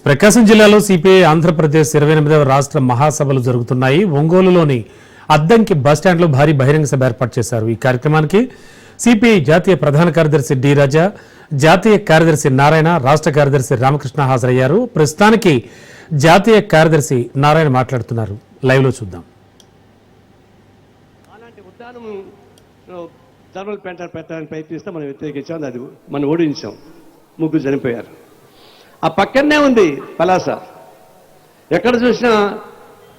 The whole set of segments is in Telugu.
ప్రకాశం జిల్లాలో సిపిఐ ఆంధ్రప్రదేశ్ 28వ రాష్ట్ర మహాసభలు జరుగుతున్నాయి. ఒంగోలులోని అద్దంకి బస్టాండ్లో భారీ బహిరంగ సభ ఏర్పాటు చేశారు. ఈ కార్యక్రమానికి సిపిఐ జాతీయ ప్రధాన కార్యదర్శి డి రాజా, జాతీయ కార్యదర్శి నారాయణ, రాష్ట్ర కార్యదర్శి రామకృష్ణ హాజరయ్యారు. ప్రస్తుతానికి జాతీయ కార్యదర్శి నారాయణ మాట్లాడుతున్నారు. లైవ్ లో చూద్దాం. థర్మల్ ప్లాంటర్ పెట్టడానికి ప్రయత్నిస్తే మనం వ్యతిరేకించాం, అది మనం ఓడించాం. ముగ్గురు చనిపోయారు. ఆ పక్కనే ఉంది పలాస. ఎక్కడ చూసినా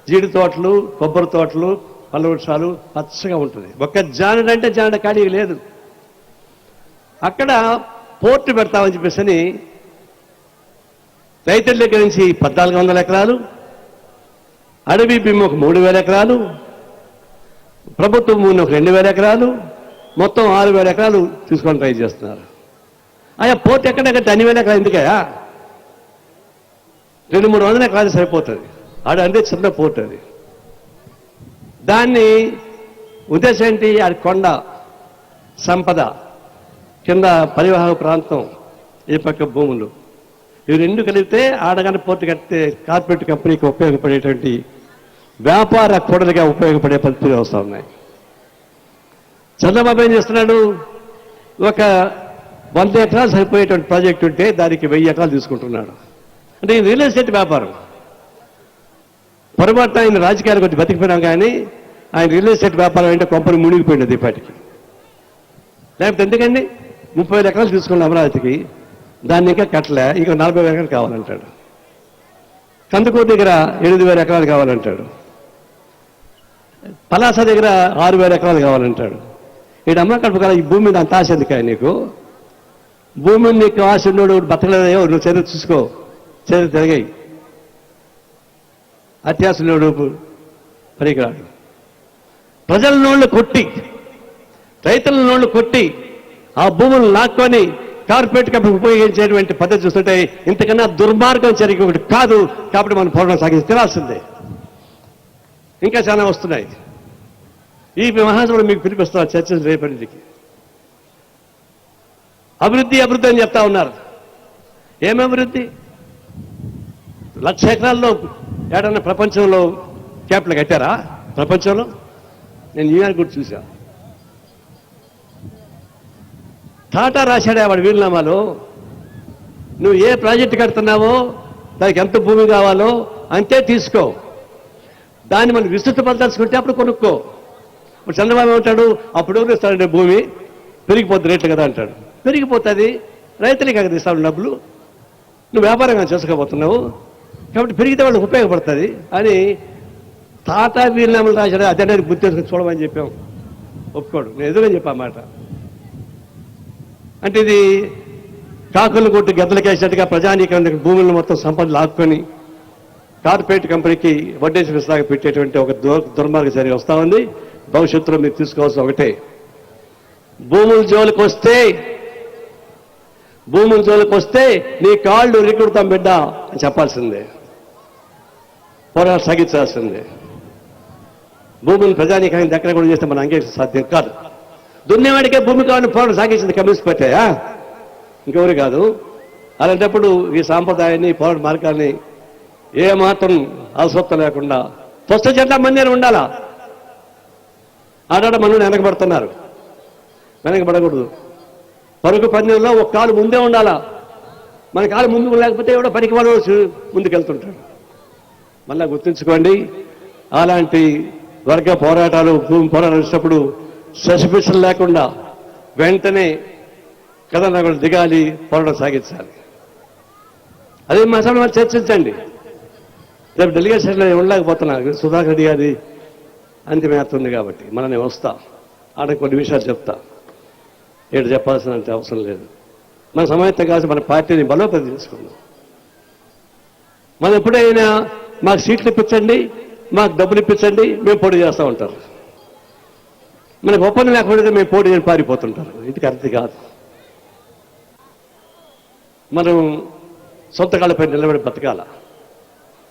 జీడి తోటలు, కొబ్బరి తోటలు, పళ్ళ వృక్షాలు పచ్చగా ఉంటుంది. ఒక్క జానడు అంటే జానడ ఖాళీ లేదు. అక్కడ పోర్టు పెడతామని చెప్పేసి రైతుల దగ్గర నుంచి 1400 ఎకరాలు, అడవి భూమి ఒక 3000 ఎకరాలు, ప్రభుత్వం భూమి ఒక 2000 ఎకరాలు, మొత్తం 6000 ఎకరాలు తీసుకొని ట్రై చేస్తున్నారు. ఆయా పోర్టు ఎక్కడెక్కడ 2000 ఎకరాలు ఎందుకయా? 200-300 ఎకరాలు సరిపోతుంది. అంటే చిన్న పోర్టు అది. దాన్ని ఉద్దేశం ఏంటి? అది కొండ సంపద, కింద పరివాహక ప్రాంతం, ఈ పక్క భూములు, ఇవి రెండు కలిపితే ఆడగానే పోర్టు కడితే కార్పొరేట్ కంపెనీకి ఉపయోగపడేటువంటి వ్యాపార కూడలిగా ఉపయోగపడే పరిస్థితులు వస్తూ ఉన్నాయి. చంద్రబాబు ఏం చేస్తున్నాడు? ఒక 100 ఎకరాలు సరిపోయేటువంటి ప్రాజెక్టు ఉంటే దానికి 1000 ఎకరాలు తీసుకుంటున్నాడు. అంటే ఈ రియల్ ఎస్టేట్ వ్యాపారం. పొరపాటున ఆయన రాజకీయాలు కొద్ది బతికిపోయినాం, కానీ ఆయన రియల్ ఎస్టేట్ వ్యాపారం అంటే కొంపని మునిగిపోయినది ఇప్పటికి. లేకపోతే ఎందుకండి 30,000 ఎకరాలు తీసుకున్న అమరావతికి, దాన్ని ఇంకా కట్టలే, ఇంకా 40,000 ఎకరాలు కావాలంటాడు. కందుకూరు దగ్గర 8,000 ఎకరాలు కావాలంటాడు. పలాస దగ్గర 6,000 ఎకరాలు కావాలంటాడు. ఈడు అమ్మకడుపు కదా, ఈ భూమి మీద అంత ఆశ ఎందుకు నీకు? భూమి నీకు ఆశ ఉన్నోడు బతకలేదేమో, నువ్వు చర్య చూసుకో, చర్య తిరగాయి. అత్యాశలోడు పనికిరాడు. ప్రజల నోళ్లు కొట్టి, రైతుల నోళ్లు కొట్టి, ఆ భూములు లాక్కొని కార్పొరేట్ కంపెనీ ఉపయోగించేటువంటి పద్ధతి చూస్తుంటే ఇంతకన్నా దుర్మార్గం చర్య ఒకటి కాదు. కాబట్టి మనం పోరాటం సాగించి తినాల్సిందే. ఇంకా చాలా వస్తున్నాయి. ఈ మహాసభలో మీకు పిలిపిస్తున్నారు చర్చలు రేపటికి. అభివృద్ధి అభివృద్ధి అని చెప్తా ఉన్నారు. ఏమి అభివృద్ధి? 1,00,000 ఎకరాల్లో ఏడన్నా ప్రపంచంలో క్యాపిటల్ కట్టారా? ప్రపంచంలో నేను న్యూయార్క్ కూడా చూసా. టాటా రాశాడే వాడి వీలునామాలో, నువ్వు ఏ ప్రాజెక్టు కడుతున్నావో దానికి ఎంత భూమి కావాలో అంతే తీసుకో, దాన్ని మనం విస్తృతపరచాల్సుకుంటే అప్పుడు కొనుక్కో. ఇప్పుడు చంద్రబాబు ఏమంటాడు? అప్పుడు ఎవరు ఇస్తాడంటే భూమి పెరిగిపోద్ది రేట్లు కదా అంటాడు. పెరిగిపోతుంది, రైతులకి అక్కడ ఇస్తాడు డబ్బులు, నువ్వు వ్యాపారంగా చేసుకోబోతున్నావు కాబట్టి పెరిగితే వాళ్ళకి ఉపయోగపడుతుంది అని టాటా వీలునామాలు రాశాడు. అదే బుద్ధి చూడమని చెప్పాం. ఒప్పుకోడు. నేను ఎదురని చెప్పా మాట. అంటే ఇది కాకులను కొట్టి గద్దలకేసినట్టుగా ప్రజానీకరణ భూములను మొత్తం సంపద లాక్కొని కార్పొరేట్ కంపెనీకి వడ్డేసి విస్తాగా పెట్టేటువంటి ఒక దుర్మార్గ చర్య వస్తూ ఉంది. భవిష్యత్తులో మీరు తీసుకోవాల్సిన ఒకటే, భూముల జోలికి వస్తే నీ కాళ్ళు రిక్కుడుతాం బిడ్డ అని చెప్పాల్సిందే, పోరాటం సాగించాల్సిందే. భూములు ప్రజానీకరణ దగ్గర కూడా చేస్తే మనం అంగీకరించ సాధ్యం కాదు. దున్నేవాడికే భూమి కావాలని పోరాటం సాగించింది కమ్యూనిస్ట్ పార్టీయా? ఇంకెవరు కాదు. అలాంటప్పుడు ఈ సాంప్రదాయాన్ని, పోరాట మార్గాన్ని ఏమాత్రం అలసత్వం లేకుండా స్వస్థ జెండా మంది ఉండాలా. ఆడాడ మనం వెనకబడుతున్నారు. వెనకబడకూడదు. పరుగు పందెంలో ఒక కాలు ముందే ఉండాలా. మన కాలు ముందుకు లేకపోతే ఎవడో పనికి వాడు ముందుకెళ్తుంటాడు. మళ్ళా గుర్తుంచుకోండి, అలాంటి వర్గ పోరాటాలు, భూమి పోరాటాలు వచ్చినప్పుడు సస్పెన్షన్ లేకుండా వెంటనే కథనాలు దిగాలి, పోరాటం సాగించాలి. అదే మసాలా చర్చించండి. రేపు డెలిగేషన్లో ఉండలేకపోతున్నా, సుధాకర్ రెడ్డి గారి అంతిమయాత్ర ఉంది కాబట్టి నేను వస్తా, ఆడ కొన్ని విషయాలు చెప్తా. ఏడు చెప్పాల్సిన అవసరం లేదు. మన సమాయత్తం కాదు, మన పార్టీని బలోపేతం చేసుకుందాం. మనం ఎప్పుడైనా మాకు సీట్లు ఇప్పించండి, మాకు డబ్బులు ఇప్పించండి, మేము పోటీ చేస్తూ ఉంటారు. మనకు ఒప్పందం లేకపోతే మేము పోటీ చేయని పారిపోతుంటారు. ఇది కరెక్ట్ కాదు. మనం సొంత కాళ్ళపై నిలబడి బతకాల.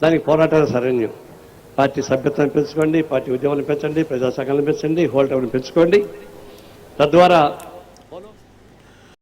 దానికి పోరాటాలు సరైన పార్టీ సభ్యత్వాన్ని పెంచుకోండి, పార్టీ ఉద్యమాలను పెంచండి, ప్రజా సంఘాలను పెంచండి, హోల్డర్లను పెంచుకోండి. తద్వారా